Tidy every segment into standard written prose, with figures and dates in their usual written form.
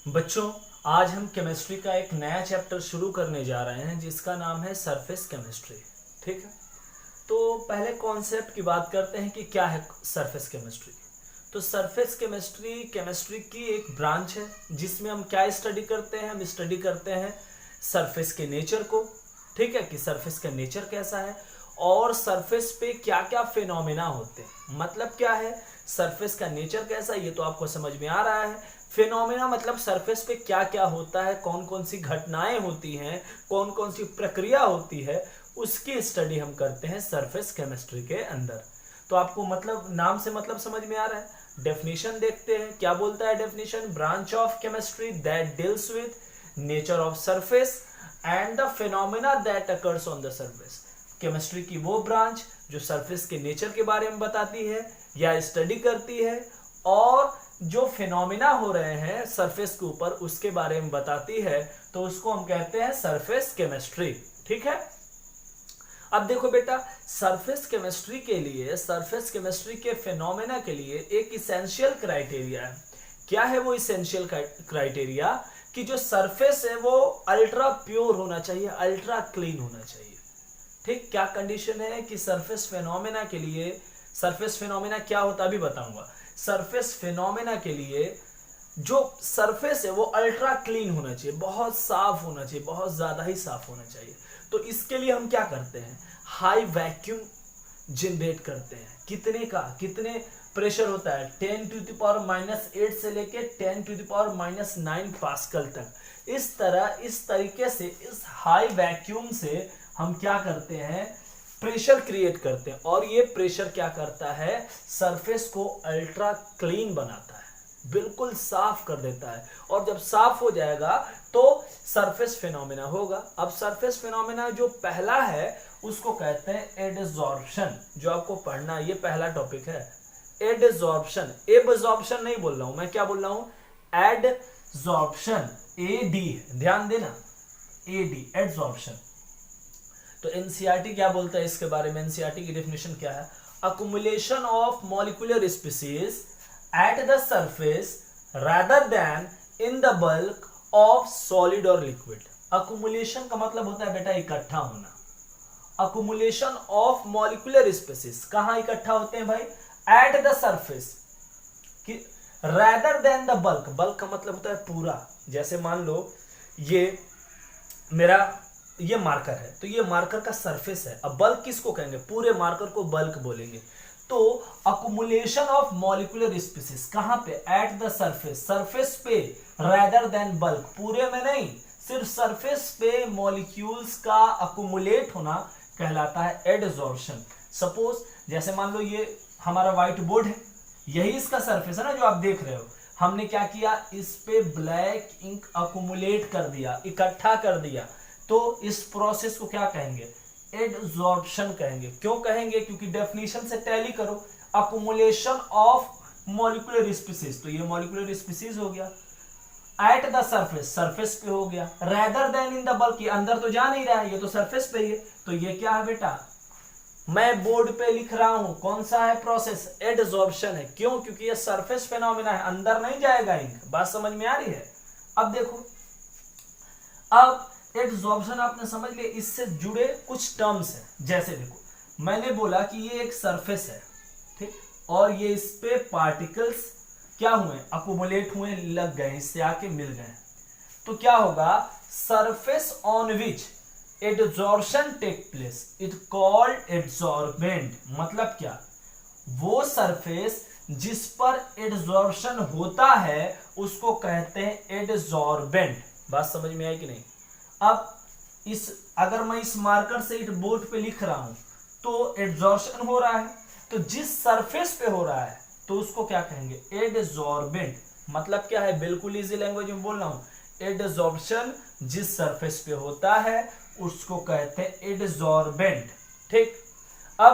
बच्चों, आज हम केमिस्ट्री का एक नया चैप्टर शुरू करने जा रहे हैं जिसका नाम है सरफेस केमिस्ट्री। ठीक है, तो पहले कॉन्सेप्ट की बात करते हैं कि क्या है सरफेस केमिस्ट्री। तो सरफेस केमिस्ट्री केमिस्ट्री की एक ब्रांच है जिसमें हम क्या स्टडी करते हैं। हम स्टडी करते हैं सरफेस के नेचर को। ठीक है, कि सरफेस का नेचर कैसा है और सरफेस पे क्या क्या फिनोमेना होते हैं। मतलब क्या है, सरफेस का नेचर कैसा है ये तो आपको समझ में आ रहा है। फिनोमेना मतलब सरफेस पे क्या क्या होता है, कौन कौन सी घटनाएं होती हैं, कौन कौन सी प्रक्रिया होती है, उसकी स्टडी हम करते हैं सरफेस केमिस्ट्री के अंदर। तो आपको मतलब नाम से मतलब समझ में आ रहा है। डेफिनेशन देखते हैं, क्या बोलता है definition. Branch of chemistry that deals with nature of surface and the phenomena that occurs on the surface. Chemistry की वो ब्रांच जो सरफेस के नेचर के बारे में बताती है या स्टडी करती है और जो फिनोमिना हो रहे हैं सरफेस के ऊपर उसके बारे में बताती है, तो उसको हम कहते हैं सरफेस केमिस्ट्री। ठीक है, अब देखो बेटा, सरफेस केमिस्ट्री के लिए, सरफेस केमिस्ट्री के फिनोमेना के लिए एक इसेंशियल क्राइटेरिया है। क्या है वो इसेंशियल क्राइटेरिया, कि जो सरफेस है वो अल्ट्रा प्योर होना चाहिए, अल्ट्रा क्लीन होना चाहिए। ठीक, क्या कंडीशन है कि सरफेस फिनोमेना के लिए, सरफेस फिनोमेना क्या होता है अभी बताऊंगा। सरफेस फिनोमेना के लिए जो सरफेस है वो अल्ट्रा क्लीन होना चाहिए, बहुत साफ होना चाहिए, बहुत ज्यादा ही साफ होना चाहिए। तो इसके लिए हम क्या करते हैं, हाई वैक्यूम जनरेट करते हैं। कितने का, कितने प्रेशर होता है, 10⁻⁻8 से लेके 10⁻⁹ पास्कल तक। इस तरीके से इस हाई वैक्यूम से हम क्या करते हैं, प्रेशर क्रिएट करते हैं और ये प्रेशर क्या करता है, सरफेस को अल्ट्रा क्लीन बनाता है, बिल्कुल साफ कर देता है। और जब साफ हो जाएगा तो सरफेस फिनोमेना होगा। अब सरफेस फिनोमेना जो पहला है उसको कहते हैं एडसॉर्प्शन। जो आपको पढ़ना है, ये पहला टॉपिक है, एडसॉर्प्शन। एब्जॉर्प्शन नहीं बोल रहा हूं मैं, क्या बोल रहा हूं, एडसॉर्प्शन। एडी, ध्यान देना, एडी, एडसॉर्प्शन। तो एनसीईआरटी क्या बोलता है इसके बारे में, एनसीईआरटी की डेफिनेशन क्या है, accumulation of molecular species at the surface rather then in the bulk of solid और लिक्विड। अकुमुलेशन का मतलब होता है बेटा इकट्ठा होना। अकुमुलेशन ऑफ मॉलिक्यूलर स्पीसीज कहां इकट्ठा होते हैं भाई, एट द सरफेस, कि rather than the bulk. Bulk का मतलब होता है पूरा। जैसे मान लो ये मार्कर है, तो ये मार्कर का सरफेस है। अब बल्क किसको कहेंगे, पूरे मार्कर को बल्क बोलेंगे। तो अकुमुलेशन ऑफ मॉलिक्यूलर स्पीसीज कहां पे, एट द सरफेस, सरफेस पे, रादर देन बल्क, पूरे में नहीं, सिर्फ सरफेस पे मॉलिक्यूल्स का अकुमुलेट होना कहलाता है एडसॉर्प्शन। सपोज जैसे मान लो ये हमारा व्हाइट बोर्ड है, यही इसका सरफेस है ना जो आप देख रहे हो। हमने क्या किया, इस पे ब्लैक इंक अकुमुलेट कर दिया, इकट्ठा कर दिया, तो इस प्रोसेस को क्या कहेंगे, एडसॉर्प्शन कहेंगे। क्यों कहेंगे, क्योंकि डेफिनेशन से टैली करो, अकुमुलेशन ऑफ मॉलिक्यूलर स्पीसीज, तो ये मॉलिक्यूलर स्पीसीज हो गया, एट द सरफेस, सरफेस पे हो गया, rather then in the bulk, ये अंदर तो जा नहीं रहा है, ये तो सरफेस पे ही है। तो ये क्या है बेटा, मैं बोर्ड पे लिख रहा हूं, कौन सा है प्रोसेस, एडसॉर्प्शन है। क्यों, क्योंकि ये सरफेस फिनोमेना है, अंदर नहीं जाएगा इंक। बात समझ में आ रही है। अब देखो, अब एडसॉर्प्शन आपने समझ लिया, इससे जुड़े कुछ टर्म्स हैं। जैसे देखो, मैंने बोला कि ये एक सरफेस है, ठीक, और ये इस पे पार्टिकल्स क्या हुए, अकुमुलेट हुए, लग गए, इससे आके मिल गए। तो क्या होगा, surface on which adsorption take place it called adsorbent. मतलब क्या, वो सरफेस जिस पर एडसॉर्प्शन होता है उसको कहते हैं एडसॉर्बेंट। बात समझ में आई कि नहीं। अब अगर मैं इस मार्कर से इस बोर्ड पे लिख रहा हूं तो एडसॉर्प्शन हो रहा है, तो जिस सरफेस पे हो रहा है तो उसको क्या कहेंगे, एडसॉर्बेंट। मतलब क्या है, बिल्कुल इजी लैंग्वेज में बोल रहा हूं, एडसॉर्प्शन जिस सरफेस पे होता है उसको कहते हैं एडसॉर्बेंट। ठीक, अब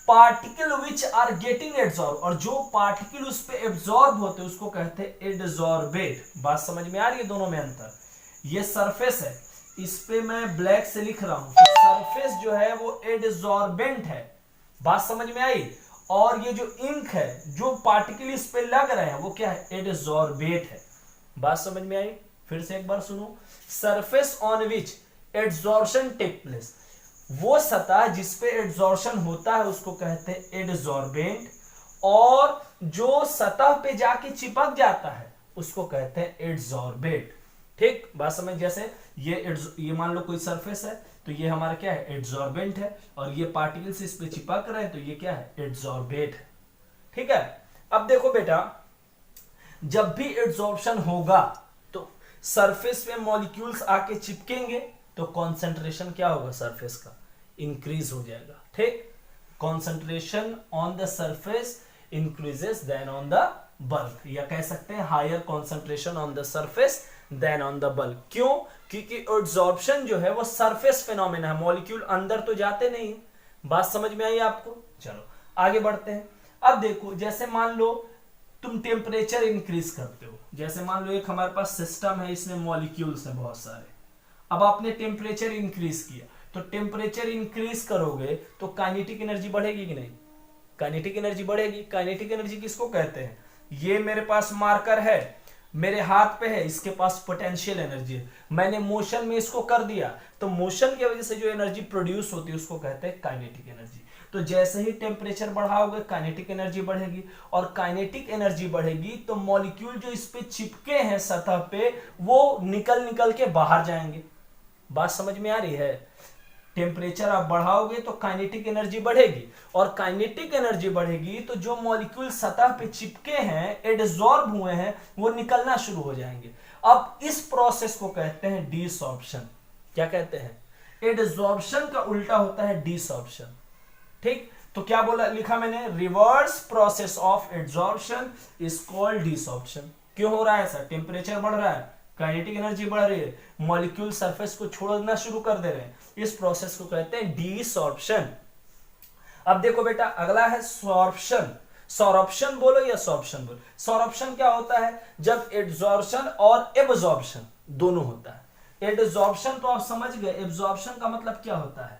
पार्टिकल विच आर गेटिंग एडसॉर्ब, और जो पार्टिकल उस पे एब्सॉर्ब होते हैं उसको कहते हैं एडसॉर्बेट। बात समझ में आ रही है दोनों में अंतर। ये सरफेस है, इस पे मैं ब्लैक से लिख रहा हूं, तो सरफेस जो है वो एडसॉर्बेंट है। बात समझ में आई। और ये जो इंक है, जो पार्टिकल इस पे लग रहे हैं वो क्या है, एडसॉर्बेट है। बात समझ में आई? फिर से एक बार सुनो, surface on which adsorption take place, वो सतह जिसपे एडजॉर्प्शन होता है उसको कहते हैं एडजॉर्बेंट, और जो सतह पे जाके चिपक जाता है उसको कहते हैं एडजॉर्बेट। ठीक, बात समझ? जैसे ये मान लो कोई सरफेस है, तो ये हमारा क्या है, एडजॉर्बेंट है, और ये पार्टिकल्स इस पे चिपक रहे हैं तो ये क्या है, एडजॉर्बेट है। ठीक है, अब देखो बेटा, जब भी एडजॉर्प्शन होगा तो सरफेस पे मॉलिक्यूल्स आके चिपकेंगे तो कॉन्सेंट्रेशन क्या होगा, सरफेस का इंक्रीज हो जाएगा। ठीक, concentration on the surface increases then on the bulk, या कह सकते हैं higher concentration on the surface then on the bulk. क्यों? क्योंकि एडजॉर्प्शन जो है वो सरफेस फिनोमेना है, मॉलिक्यूल अंदर तो जाते नहीं। बात समझ में आई आपको? चलो आगे बढ़ते हैं। अब देखो, जैसे मान लो तुम टेम्परेचर इंक्रीज करते हो, जैसे मान लो एक हमारे पास सिस्टम है, इसमें मॉलिक्यूल्स हैं बहुत सारे, अब आपने टेम्परेचर इंक्रीज किया, तो टेम्परेचर इंक्रीज करोगे तो काइनेटिक एनर्जी बढ़ेगी कि नहीं? काइनेटिक एनर्जी बढ़ेगी। काइनेटिक एनर्जी किसको कहते हैं? ये मेरे पास मार्कर है, मेरे हाथ पे है, इसके पास पोटेंशियल एनर्जी है, मैंने मोशन में इसको कर दिया, तो मोशन की वजह से जो एनर्जी प्रोड्यूस होती है उसको कहते हैं काइनेटिक एनर्जी। तो जैसे ही टेम्परेचर बढ़ाओगे काइनेटिक एनर्जी बढ़ेगी, और काइनेटिक एनर्जी बढ़ेगी तो मॉलिक्यूल जो इस पे चिपके हैं सतह पे वो निकल निकल के बाहर जाएंगे। बात समझ में आ रही है? टेम्परेचर आप बढ़ाओगे तो काइनेटिक एनर्जी बढ़ेगी, और काइनेटिक एनर्जी बढ़ेगी तो जो मॉलिक्यूल सतह पे चिपके हैं, एडसॉर्ब हुए हैं, वो निकलना शुरू हो जाएंगे। अब इस प्रोसेस को कहते हैं डिसॉर्प्शन। क्या कहते हैं? एडसॉर्प्शन का उल्टा होता है डिसॉर्प्शन। ठीक, तो क्या बोला, लिखा मैंने, reverse process of adsorption is called desorption. क्यों हो रहा है ऐसा? टेम्परेचर बढ़ रहा है, काइनेटिक एनर्जी बढ़ रही है, मॉलिक्यूल सरफेस को छोड़ना शुरू कर दे रहे हैं, इस प्रोसेस को कहते हैं डिसॉर्प्शन। अब देखो बेटा, अगला है सॉर्प्शन। सॉर्प्शन बोलो या सॉर्प्शन बोलो। सॉर्प्शन क्या होता है? जब एडसॉर्प्शन और एब्जॉर्प्शन दोनों होता है। एडसॉर्प्शन तो आप समझ गए, एब्जॉर्प्शन का मतलब क्या होता है?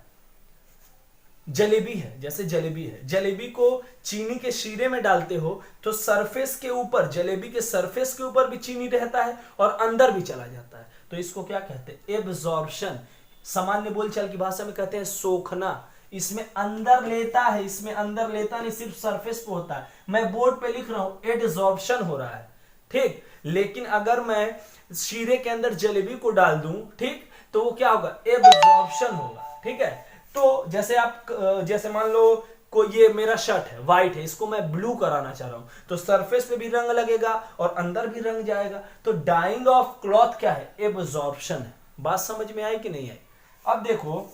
जलेबी है, जैसे जलेबी है, जलेबी को चीनी के शीरे में डालते हो तो सरफेस के ऊपर, जलेबी के सरफेस के ऊपर भी चीनी रहता है और अंदर भी चला जाता है, तो इसको क्या कहते हैं? एब्जॉर्प्शन। सामान्य बोलचाल की भाषा में कहते हैं सोखना। इसमें अंदर लेता है, इसमें अंदर लेता नहीं, सिर्फ सरफेस पे होता है। मैं बोर्ड पे लिख रहा हूं एडसॉर्प्शन हो रहा है, ठीक, लेकिन अगर मैं शीरे के अंदर जलेबी को डाल दूं, ठीक, तो वो क्या होगा? एब्जॉर्प्शन होगा। ठीक है, तो जैसे मान लो को ये मेरा शर्ट है, व्हाइट है, इसको मैं ब्लू कराना चाह रहा हूं, तो सरफेस पे भी रंग लगेगा और अंदर भी रंग जाएगा, तो डाइंग ऑफ क्लॉथ क्या है? एब्जॉर्प्शन है। बात समझ में आई कि नहीं आई? अब देखो,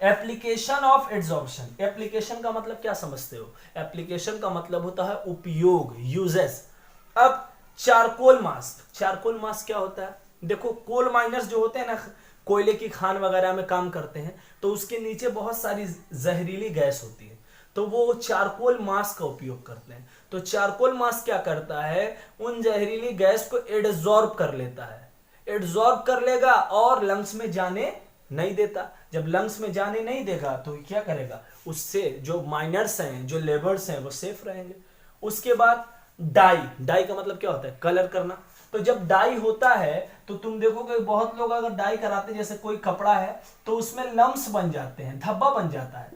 एप्लीकेशन ऑफ एडसॉर्प्शन। एप्लीकेशन का मतलब क्या समझते हो? एप्लीकेशन का मतलब होता है उपयोग, यूजेस। अब चारकोल मास्क, चारकोल मास्क क्या होता है? देखो, कोल माइनर्स जो होते हैं ना, कोयले की खान वगैरह में काम करते हैं, तो उसके नीचे बहुत सारी जहरीली गैस होती है, तो वो चारकोल मास्क का उपयोग करते हैं। तो चारकोल मास्क क्या करता है? उन जहरीली गैस को एडसॉर्ब कर लेता है, एडसॉर्ब कर लेगा और लंग्स में जाने नहीं देता। जब लंग्स में जाने नहीं देगा तो क्या करेगा? उससे जो माइनर्स हैं, जो लेबर्स हैं, वो सेफ रहेंगे। उसके बाद डाई, डाई का मतलब क्या होता है? कलर करना। तो जब डाई होता है तो तुम देखोगे बहुत लोग अगर डाई कराते हैं, जैसे कोई कपड़ा है तो उसमें लम्स बन जाते हैं, धब्बा बन जाता है,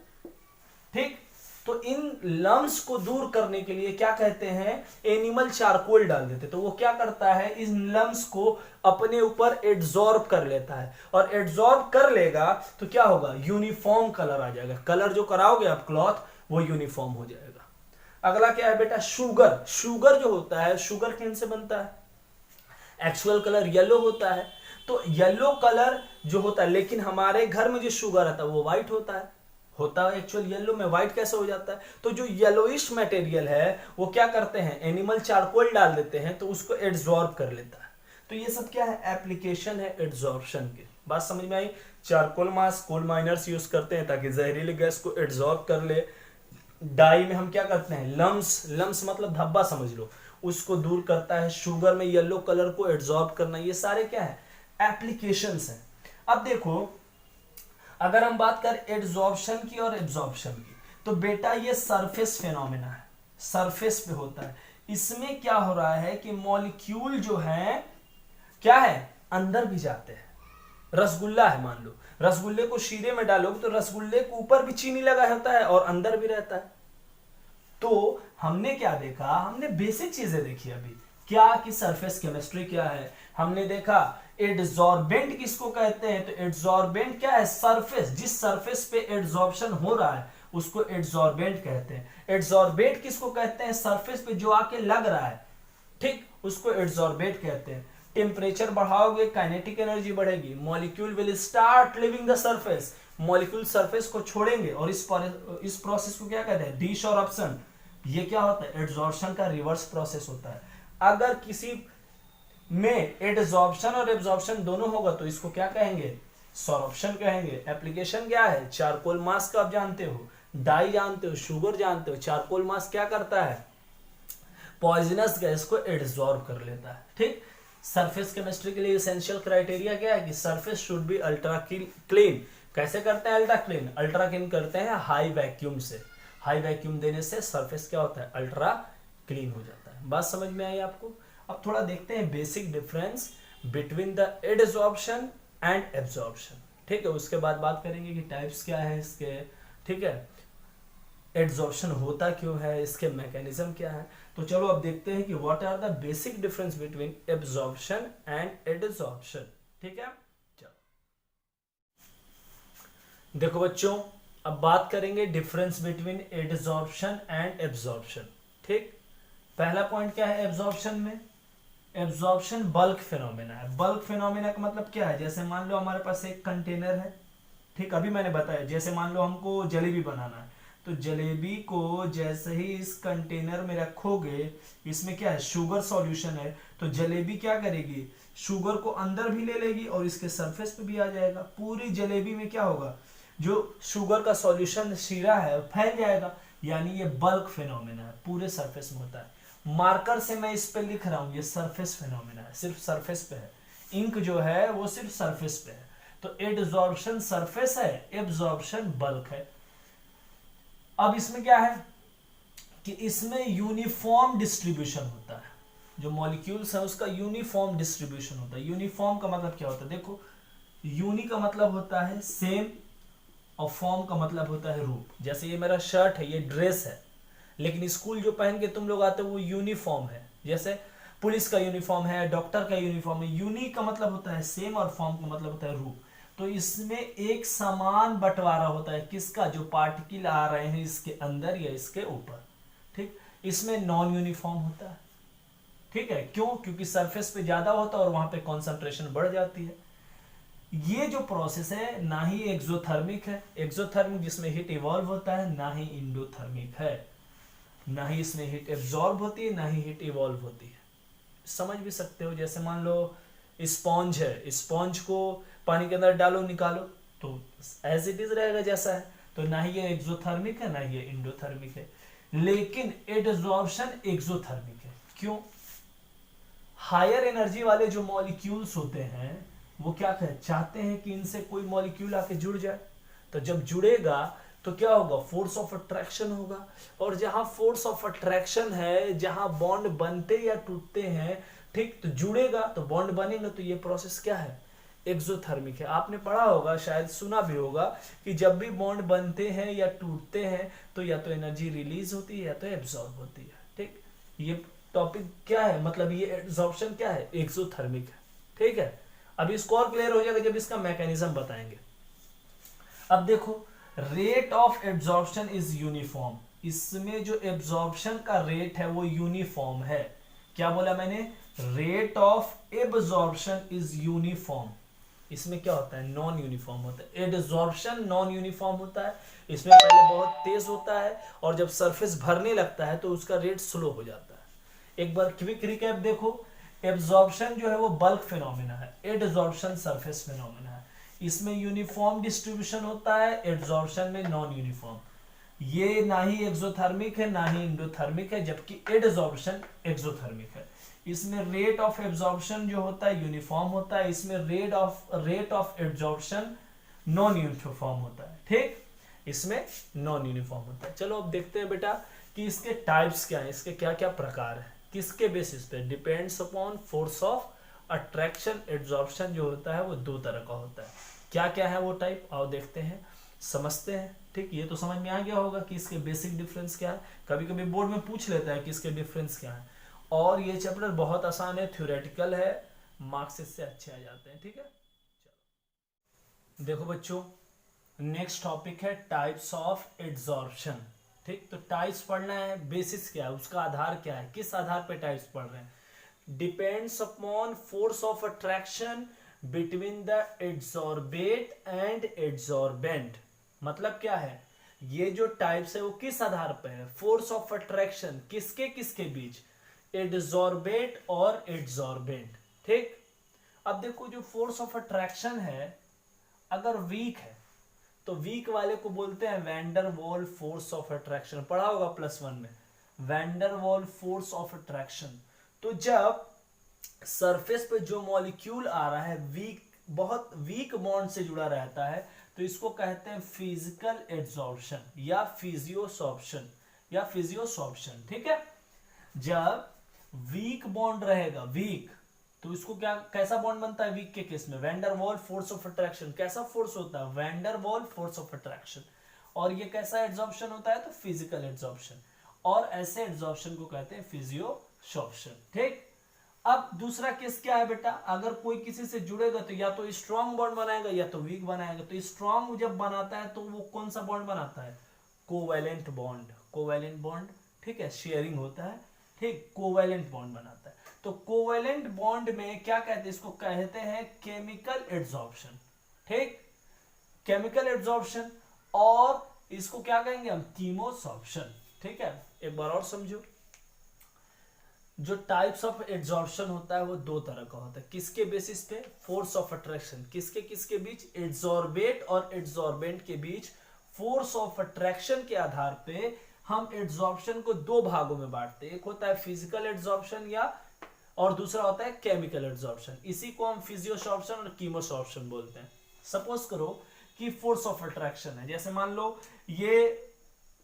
ठीक, तो इन लम्स को दूर करने के लिए क्या कहते हैं? एनिमल चारकोल डाल देते। तो वो क्या करता है? इन लम्स को अपने ऊपर एडसॉर्ब कर लेता है, और एडसॉर्ब कर लेगा तो क्या होगा? यूनिफॉर्म कलर आ जाएगा। कलर जो कराओगे आप क्लॉथ, वो यूनिफॉर्म हो जाएगा। अगला क्या है बेटा? शुगर। शुगर जो होता है, शुगर केन से बनता है, एक्चुअल कलर येलो होता है, तो येलो कलर जो होता है, लेकिन हमारे घर में जो शुगर आता है वो व्हाइट होता है एक्चुअल येलो में, व्हाइट कैसे हो जाता है? तो जो येलोइश मटेरियल है वो क्या करते हैं? एनिमल चारकोल डाल देते हैं तो उसको एडसॉर्ब कर लेता है। तो ये सब क्या है? एप्लीकेशन है एडसॉर्प्शन के। बात समझ में आई? Charcoal mask coal miners use करते हैं ताकि जहरीली गैस को एडसॉर्ब कर ले। डाई में हम क्या करते हैं? लम्स, लम्स मतलब धब्बा समझ लो, उसको दूर करता है। शुगर में येलो कलर को एडसॉर्ब करना। ये सारे क्या है? एप्लीकेशंस हैं। अब देखो, अगर हम बात करें एडसॉर्प्शन की और एब्जॉर्प्शन की, तो बेटा ये सरफेस फिनोमेना है, सरफेस पे होता है। इसमें क्या हो रहा है कि मॉलिक्यूल जो है क्या है, अंदर भी जाते हैं। रसगुल्ला है, मान लो रसगुल्ले को शीरे में डालोगे तो रसगुल्ले के ऊपर भी चीनी लगा होता है और अंदर भी रहता है। तो हमने क्या देखा, हमने बेसिक चीजें देखी अभी, क्या कि सरफेस केमिस्ट्री क्या है। हमने देखा एडसॉर्बेंट किसको कहते हैं, तो एडसॉर्बेंट क्या है, सरफेस, जिस सरफेस पे एडसॉर्प्शन हो रहा है उसको एडसॉर्बेंट कहते हैं। एडसॉर्बेट किसको कहते हैं, सरफेस पे जो आके लग रहा है, ठीक, उसको एडसॉर्बेट कहते हैं। टेम्परेचर बढ़ाओगे काइनेटिक एनर्जी बढ़ेगी, molecule will start living the surface, molecule surface को छोड़ेंगे और इस प्रोसेस को क्या कहते हैं, डिसॉर्प्शन। ये क्या होता है, एडसॉर्प्शन का रिवर्स प्रोसेस होता है। अगर किसी में एडसॉर्प्शन और एब्जॉर्प्शन दोनों होगा तो इसको क्या कहेंगे, सॉर्प्शन कहेंगे। एप्लीकेशन क्या है, चारकोल मास्क आप जानते हो, डाई जानते हो, शुगर जानते हो। चारकोल मास्क क्या करता है, पॉइजनस गैस को एडसॉर्ब कर लेता है, ठीक। सरफेस केमिस्ट्री के लिए एसेंशियल क्राइटेरिया क्या है कि surface should be ultra clean. कैसे करते हैं अल्ट्रा क्लीन, अल्ट्रा क्लीन करते हैं हाई वैक्यूम से। हाई वैक्यूम देने से सरफेस क्या होता है, अल्ट्रा क्लीन हो जाता है। बात समझ में आई आपको। अब थोड़ा देखते हैं basic difference between the adsorption and absorption, ठीक है। उसके बाद बात करेंगे कि टाइप्स क्या है इसके, ठीक है, एडसॉर्प्शन होता क्यों है, इसके मैकेनिज्म क्या है। तो चलो अब देखते हैं कि what are the basic difference between absorption and adsorption, ठीक है। चलो देखो बच्चों, अब बात करेंगे difference between adsorption and absorption, ठीक। पहला पॉइंट क्या है एब्जॉर्प्शन में, एब्जॉर्प्शन बल्क फिनोमेना है। बल्क फिनोमेना का मतलब क्या है, जैसे मान लो हमारे पास एक कंटेनर है, ठीक, अभी मैंने बताया, जैसे मान लो हमको जलेबी बनाना है, तो जलेबी को जैसे ही इस कंटेनर में रखोगे, इसमें क्या है, शुगर सॉल्यूशन है, तो जलेबी क्या करेगी, शुगर को अंदर भी ले लेगी और इसके सरफेस पे भी आ जाएगा। पूरी जलेबी में क्या होगा, जो शुगर का सॉल्यूशन शीरा है फैल जाएगा, यानी ये बल्क फिनोमेना है, पूरे सरफेस में होता है। मार्कर से मैं इस पे लिख रहा हूं, ये सरफेस फिनोमेना है, सिर्फ सरफेस पे है। इंक जो है वो सिर्फ सरफेस पे है। तो एडसॉर्प्शन सरफेस है, एब्जॉर्प्शन बल्क है। अब इसमें क्या है कि इसमें यूनिफॉर्म डिस्ट्रीब्यूशन होता है, जो मॉलिक्यूल्स है उसका यूनिफॉर्म डिस्ट्रीब्यूशन होता है। यूनिफॉर्म का मतलब क्या होता है, देखो, यूनि का मतलब होता है सेम और फॉर्म का मतलब होता है रूप। जैसे ये मेरा शर्ट है, ये ड्रेस है, लेकिन स्कूल जो पहन के तुम लोग आते हो वो यूनिफॉर्म है। जैसे पुलिस का यूनिफॉर्म है, डॉक्टर का यूनिफॉर्म है। यूनि का मतलब होता है सेम और फॉर्म का मतलब होता है रूप। तो इसमें एक समान बंटवारा होता है, किसका, जो पार्टिकल आ रहे हैं इसके अंदर या इसके ऊपर, ठीक। इसमें नॉन यूनिफॉर्म होता है, ठीक है। क्यों, क्योंकि सरफेस पे ज्यादा होता है और वहां पे कॉन्सेंट्रेशन बढ़ जाती है। ये जो प्रोसेस है ना ही एक्सोथर्मिक है, एक्सोथर्मिक जिसमें हीट इवॉल्व होता है, ना ही इंडोथर्मिक है, ना ही इसमें हीट एब्जॉर्ब होती है, ना ही हीट इवॉल्व होती है। समझ भी सकते हो, जैसे मान लो स्पॉन्ज है, स्पॉन्ज को पानी के अंदर डालो निकालो तो एज इट इज रहेगा जैसा है। तो ना ही ये एक्सोथर्मिक है, ना ही ये इंडोथर्मिक है। लेकिन एडसॉर्प्शन एक्सोथर्मिक है। क्यों, हायर एनर्जी वाले जो मॉलिक्यूल्स होते हैं वो क्या चाहते हैं कि इनसे कोई मॉलिक्यूल आके जुड़ जाए। तो जब जुड़ेगा तो क्या होगा, फोर्स ऑफ अट्रैक्शन होगा। और जहां फोर्स ऑफ अट्रैक्शन है, जहां बॉन्ड बनते या टूटते हैं, ठीक, तो जुड़ेगा तो बॉन्ड बनेगा। तो ये प्रोसेस क्या है, एक्सोथर्मिक है। आपने पढ़ा होगा, शायद सुना भी होगा कि जब भी बॉन्ड बनते हैं या टूटते हैं तो या तो एनर्जी रिलीज होती है या तो एब्जॉर्ब होती है, ठीक। ये टॉपिक क्या है, मतलब ये एब्जॉर्प्शन क्या है, एक्सोथर्मिक है, ठीक है। अब इसको और क्लियर हो जाएगा जब इसका मैकेनिज्म बताएंगे। अब देखो, rate of absorption is uniform. इसमें जो एब्जॉर्प्शन का रेट है वो यूनिफॉर्म है। क्या बोला मैंने, rate of absorption is uniform. इसमें क्या होता है, नॉन यूनिफॉर्म होता है। एब्जॉर्प्शन नॉन यूनिफॉर्म होता है, इसमें पहले बहुत तेज होता है और जब सरफेस भरने लगता है तो उसका रेट स्लो हो जाता है। एक बार क्विक रिकैप देखो, एब्जॉर्प्शन जो है वो बल्क फिनोमेना है, एडसॉर्प्शन सरफेस फिनोमेना है। इसमें यूनिफॉर्म डिस्ट्रीब्यूशन होता है, एडसॉर्प्शन में नॉन यूनिफॉर्म। ये ना ही एक्सोथर्मिक है ना ही इंडोथर्मिक है, जबकि एडसॉर्प्शन एक्सोथर्मिक है। इसमें रेट ऑफ एब्जॉर्प्शन जो होता है यूनिफॉर्म होता है, इसमें rate of absorption non uniform होता है, ठीक। इसमें नॉन यूनिफॉर्म होता है। चलो अब देखते हैं बेटा कि इसके टाइप्स क्या है, इसके क्या क्या प्रकार है। किसके बेसिस पे? Depends upon force of attraction. Adsorption जो होता है वो दो तरह का होता है। क्या क्या है वो टाइप, आओ देखते हैं, समझते हैं। ठीक, ये तो समझ में आ गया होगा कि इसके बेसिक डिफरेंस क्या है। कभी कभी बोर्ड में पूछ लेता है कि इसके डिफरेंस क्या है, और ये चैप्टर बहुत आसान है, थ्योरेटिकल है, मार्क्स इससे अच्छे आ जाते हैं। ठीक है, चलो देखो बच्चों, नेक्स्ट टॉपिक है टाइप्स ऑफ एड्जॉर्प्शन। ठीक, तो टाइप्स पढ़ना है, बेसिस क्या है, उसका आधार क्या है, किस आधार पे टाइप्स पढ़ रहे हैं। Depends upon force of attraction between the adsorbate and adsorbent. मतलब क्या है, ये जो टाइप्स है वो किस आधार पे है? फोर्स ऑफ अट्रैक्शन किसके किसके बीच? एड्सॉर्बेट और एड्सॉर्बेंट। ठीक, अब देखो जो फोर्स ऑफ अट्रैक्शन है अगर वीक है तो वीक वाले को बोलते हैं wander wall force of attraction. पढ़ा होगा +1 में, wander wall force of attraction. तो जब सरफेस पे जो मॉलिक्यूल आ रहा है वीक, बहुत वीक बॉन्ड से जुड़ा रहता है, तो इसको कहते हैं फिजिकल एड्सॉर्प्शन या फिजियोसॉर्प्शन या फिजियोसॉर्प्शन। ठीक है, जब वीक बॉन्ड रहेगा, वीक, तो इसको क्या, कैसा बॉन्ड बनता है वीक के केस में? Van der Waal force of attraction. कैसा फोर्स होता है? Van der Waal force of attraction. और ये कैसा एड्सॉर्प्शन होता है? तो फिजिकल एड्सॉर्प्शन। और ऐसे एड्सॉर्प्शन को कहते हैं फिजियोसॉर्प्शन। ठीक, अब दूसरा केस क्या है बेटा, अगर कोई किसी से जुड़ेगा तो या तो स्ट्रॉन्ग बॉन्ड बनाएगा या तो वीक बनाएगा। तो स्ट्रॉन्ग जब बनाता है तो वो कौन सा बॉन्ड बनाता है? Covalent bond. कोवैलेंट बॉन्ड, ठीक है, शेयरिंग होता है। ठीक, कोवैलेंट बॉन्ड बनाता है। तो कोवैलेंट बॉन्ड में क्या कहते हैं? इसको कहते हैं केमिकल एड्सॉर्प्शन। ठीक, केमिकल एड्सॉर्प्शन। और इसको क्या कहेंगे हम? कीमोसॉर्प्शन। ठीक है, एक बार और समझो, जो टाइप्स ऑफ एड्सॉर्प्शन होता है वो दो तरह का होता है। किसके बेसिस पे? Force of attraction. किसके किसके बीच? एड्सॉर्बेट और एड्सॉर्बेंट के बीच फोर्स ऑफ अट्रैक्शन के आधार पे हम एड्सॉर्प्शन को दो भागों में बांटते हैं। एक होता है फिजिकल एड्सॉर्प्शन या, और दूसरा होता है केमिकल एड्सॉर्प्शन। इसी को हम फिजियोसॉर्प्शन और कीमोसॉर्प्शन बोलते हैं। सपोज करो कि फोर्स ऑफ अट्रैक्शन है, जैसे मान लो ये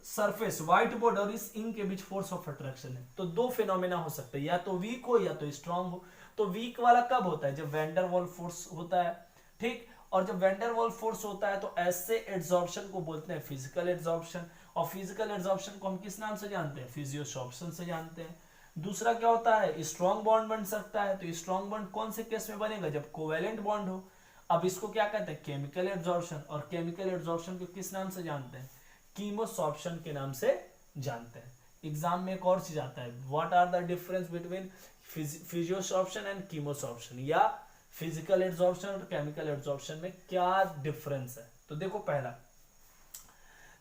सरफेस व्हाइट बोर्ड और इस इंक के बीच फोर्स ऑफ अट्रैक्शन है, तो दो फिनोमेना हो सकते हैं, या तो वीक हो या तो स्ट्रांग हो। तो वीक वाला कब होता है? जब वैन डर वाल फोर्स होता है। ठीक, और जब वैन डर वाल फोर्स होता है तो ऐसे एड्सॉर्प्शन को बोलते हैं फिजिकल एड्सॉर्प्शन। और फिजिकल एड्सॉर्प्शन को हम किस नाम से जानते हैं? फिजियोसॉर्प्शन से जानते हैं। दूसरा क्या होता है? स्ट्रॉन्ग बॉन्ड बन सकता है। तो स्ट्रॉन्ग बॉन्ड कौन से केस में बनेगा? जब कोवैलेंट बॉन्ड हो। अब इसको क्या कहते हैं? Chemical adsorption. और केमिकल एड्सॉर्प्शन को किस नाम से जानते हैं? कीमोसॉर्प्शन के नाम से जानते हैं। एग्जाम में एक और चीज आता है, what are the difference between physisorption and chemisorption, या फिजिकल एड्सॉर्प्शन और केमिकल एड्सॉर्प्शन में क्या डिफरेंस है? तो देखो, पहला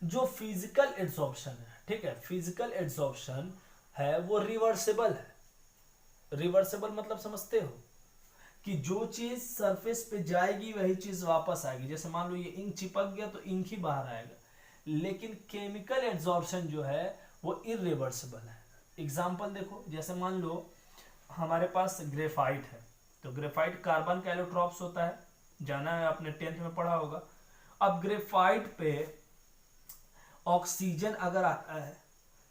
जो फिजिकल एड्सॉर्प्शन है, ठीक है, फिजिकल एड्सॉर्प्शन है वो रिवर्सिबल है। रिवर्सिबल मतलब समझते हो कि जो चीज सरफेस पे जाएगी वही चीज वापस आएगी। जैसे मान लो ये इंक चिपक गया तो इंक ही बाहर आएगा। लेकिन केमिकल एड्सॉर्प्शन जो है वो इरिवर्सिबल है। एग्जांपल देखो, जैसे मान लो हमारे पास ग्रेफाइट है, तो ग्रेफाइट कार्बन का एलोट्रॉप्स होता है, जाना है, आपने 10th में पढ़ा होगा। अब ग्रेफाइट पे ऑक्सीजन अगर आता है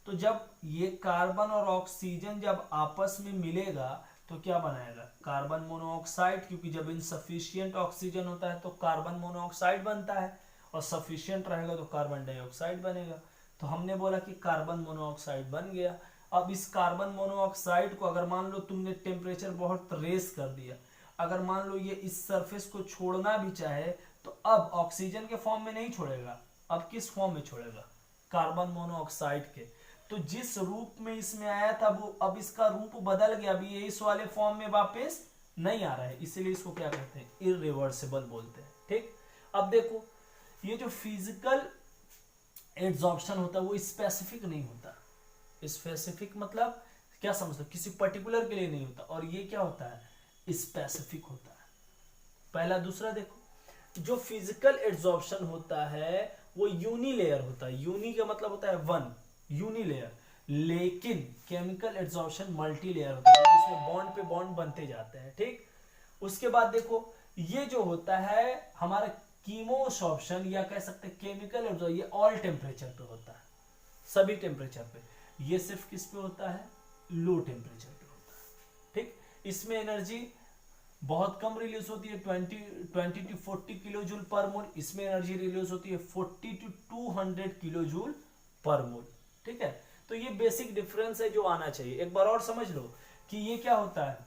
तो जब ये कार्बन और ऑक्सीजन जब आपस में मिलेगा तो क्या बनाएगा? कार्बन मोनोऑक्साइड, क्योंकि जब इनसफिशिएंट ऑक्सीजन होता है तो कार्बन मोनोऑक्साइड बनता है, और सफिशिएंट रहेगा तो कार्बन डाइऑक्साइड बनेगा। तो हमने बोला कि कार्बन मोनोऑक्साइड बन गया। अब इस कार्बन मोनोऑक्साइड को अगर मान लो तुमने टेम्परेचर बहुत रेस कर दिया, अगर मान लो ये इस सरफेस को छोड़ना भी चाहे तो अब ऑक्सीजन के फॉर्म में नहीं छोड़ेगा, अब किस फॉर्म में छोड़ेगा? कार्बन मोनोऑक्साइड के। तो जिस रूप में इसमें आया था वो अब इसका रूप बदल गया, अभी ये इस वाले फॉर्म में वापस नहीं आ रहा है, इसीलिए इसको क्या कहते हैं? इरिवर्सिबल बोलते हैं। ठीक, अब देखो, ये जो फिजिकल एड्सॉर्प्शन होता है वो स्पेसिफिक नहीं होता। स्पेसिफिक मतलब क्या समझते हो? किसी पर्टिकुलर के लिए नहीं होता। और ये क्या होता है? स्पेसिफिक होता है। पहला। दूसरा देखो, जो फिजिकल एड्सॉर्प्शन होता है वो यूनिलेयर होता है। यूनि का मतलब होता है वन, यूनिलेयर। लेकिन केमिकल एड्सॉर्प्शन मल्टी लेयर होता है, जिसमें बॉन्ड पे बॉन्ड बनते जाते हैं। ठीक, उसके बाद देखो, ये जो होता है हमारा कीमोसॉर्प्शन या कह सकते हैं केमिकल एड्सॉर्प्शन, ये ऑल टेम्परेचर पे होता है, सभी टेम्परेचर पे। ये सिर्फ किस पे होता है? लो टेम्परेचर पे होता है। ठीक, इसमें एनर्जी बहुत कम रिलीज होती है, 20 to 40 किलो जूल पर मोल। इसमें एनर्जी रिलीज होती है 40 to 200 किलो जूल पर मोल। ठीक है, तो ये बेसिक डिफरेंस है जो आना चाहिए। एक बार और समझ लो कि ये क्या होता है,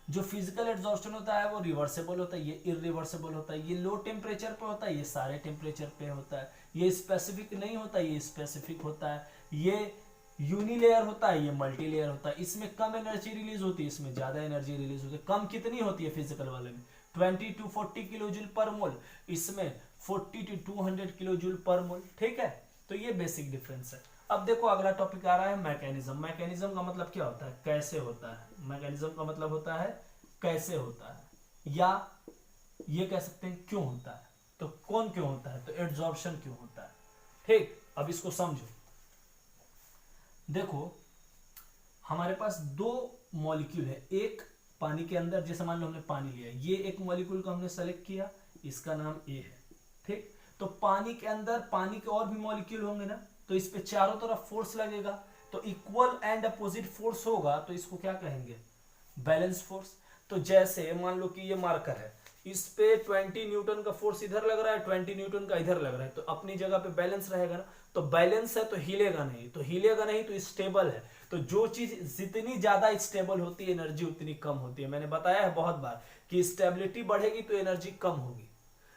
जो फिजिकल एब्जॉर्प्शन होता है वो रिवर्सेबल होता है, ये इरिवर्सेबल होता है। ये लो टेम्परेचर पे होता है, ये सारे टेम्परेचर पे होता है। ये स्पेसिफिक नहीं होता, ये स्पेसिफिक होता है। ये यूनिलेयर होता है, ये मल्टी लेयर होता है। इसमें कम एनर्जी रिलीज होती है, इसमें ज्यादा एनर्जी रिलीज होती है। कम कितनी होती है फिजिकल वाले में, 20 to 40 किलो जूल पर मोल, इसमें 40 to 200 किलो जूल पर मोल। ठीक है, तो ये बेसिक डिफरेंस है। अब देखो अगला टॉपिक आ रहा है मैकेनिज्म। मैकेनिज्म का मतलब क्या होता है, कैसे होता है। मैकेनिज्म का मतलब होता है कैसे होता है, या ये कह सकते हैं क्यों होता है। तो कौन क्यों होता है, तो एड्सॉर्प्शन क्यों होता है। ठीक, अब इसको समझो। देखो हमारे पास दो मॉलिक्यूल है, एक पानी के अंदर, जैसे मान लो हमने पानी लिया, ये एक मॉलिक्यूल को हमने सेलेक्ट किया, इसका नाम ए है। ठीक, तो पानी के अंदर पानी के और भी मॉलिक्यूल होंगे ना, तो इस पे चारों तरफ फोर्स लगेगा, तो इक्वल एंड अपोजिट फोर्स होगा, तो इसको क्या कहेंगे, बैलेंस फोर्स। तो जैसे मान लो कि ये मार्कर है, इस पे 20 न्यूटन का फोर्स इधर लग रहा है, 20 न्यूटन का इधर लग रहा है, तो अपनी जगह पे बैलेंस रहेगा ना। तो बैलेंस है तो हिलेगा नहीं, तो हिलेगा नहीं तो स्टेबल है। तो जो चीज जितनी ज्यादा स्टेबल होती है एनर्जी उतनी कम होती है। मैंने बताया है बहुत बार कि स्टेबिलिटी बढ़ेगी तो एनर्जी कम होगी।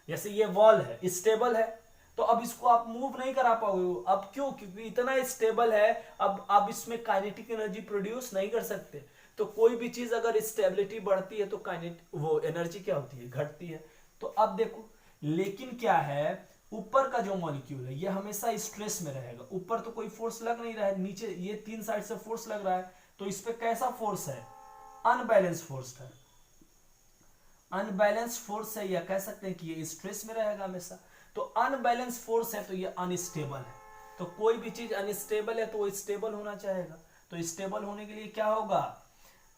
जैसे ये वॉल है, स्टेबल है, तो अब इसको आप मूव नहीं करा पाओगे। अब क्यों, क्योंकि इतना स्टेबल है, अब आप इसमें काइनेटिक एनर्जी प्रोड्यूस नहीं कर सकते। तो कोई भी चीज अगर स्टेबिलिटी बढ़ती है तो काइनेटिक वो एनर्जी क्या होती है, घटती है। तो अब देखो, लेकिन क्या है, ऊपर का जो मॉलिक्यूल है ये हमेशा स्ट्रेस में रहेगा। ऊपर तो कोई फोर्स लग नहीं रहा है, नीचे ये तीन साइड से फोर्स लग रहा है, तो इस पे कैसा फोर्स है, अनबैलेंस फोर्स है। अनबैलेंस फोर्स है, या कह सकते हैं कि ये स्ट्रेस में रहेगा हमेशा। तो अनबैलेंस फोर्स है तो ये अनस्टेबल है। तो कोई भी चीज अनस्टेबल है तो वो स्टेबल होना चाहेगा। तो स्टेबल होने के लिए क्या होगा,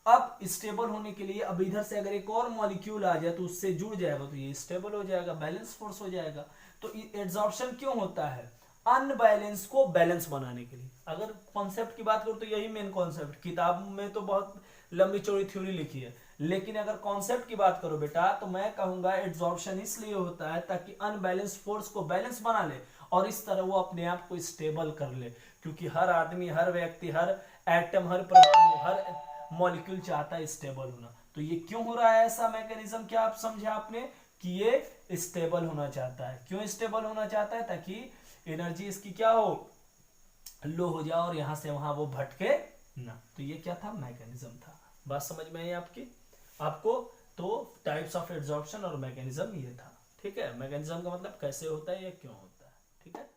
अब स्टेबल होने के लिए अब इधर से अगर एक और मॉलिक्यूल आ जाए तो उससे जुड़ जाएगा, तो ये स्टेबल हो जाएगा, बैलेंस फोर्स हो जाएगा। तो एड्सॉर्प्शन क्यों होता है, अनबैलेंस को बैलेंस बनाने के लिए। अगर कॉन्सेप्ट की बात करूं तो यही मेन कॉन्सेप्ट, किताब में तो बहुत लंबी चौड़ी थ्योरी लिखी है, लेकिन अगर कॉन्सेप्ट की बात करो बेटा, तो मैं कहूंगा एड्सॉर्प्शन इसलिए होता है ताकि अनबैलेंस फोर्स को बैलेंस बना ले और इस तरह वो अपने आप को स्टेबल कर ले। क्योंकि हर आदमी, हर व्यक्ति, हर एटम, हर परमाणु, हर मॉलिक्यूल चाहता है स्टेबल होना। तो ये क्यों हो रहा है ऐसा मैकेनिज्म, क्या आप समझे आपने, कि ये स्टेबल होना चाहता है। क्यों स्टेबल होना चाहता है, ताकि एनर्जी इसकी क्या हो, लो हो जाए और यहां से वहां वो भटके ना। तो ये क्या था, मैकेनिज्म था। बात समझ में आई आपको। तो टाइप्स ऑफ एड्सॉर्प्शन और मैकेनिज्म ये था। ठीक है, मैकेनिज्म का मतलब कैसे होता है या क्यों होता है। ठीक है।